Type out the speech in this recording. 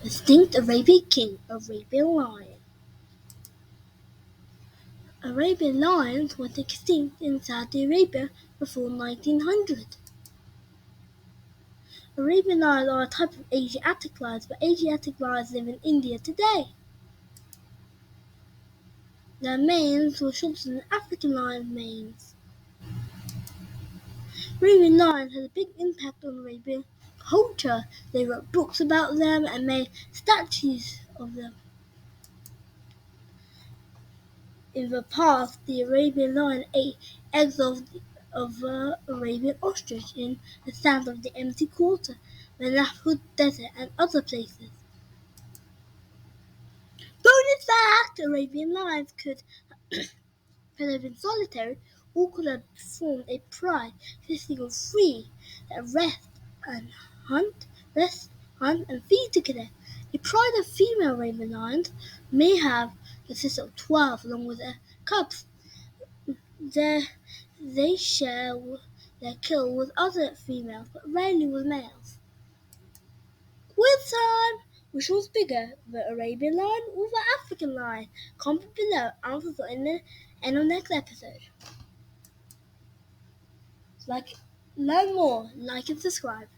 Extinct Arabian king, Arabian lion. Arabian lions went extinct in Saudi Arabia before 1900. Arabian lions are a type of Asiatic lions, but Asiatic lions live in India today. Their manes were shorter than African lion manes. Arabian lions had a big impact on Arabian culture. They wrote books about them and made statues of them. In the past, the Arabian lion ate eggs of the Arabian ostrich in the sands of the empty quarter, the Nahud Desert, and other places. Bonus fact! Arabian lions could live in solitary or could have formed a pride consisting of three that rest, hunt, and feed together. A pride of female Arabian lions may have consisted of 12 along with their cubs. They share their kill with other females, but rarely with males. Quiz time! Which was bigger, the Arabian lion or the African lion? Comment below. Answers are in the end of next episode. Learn more, like and subscribe.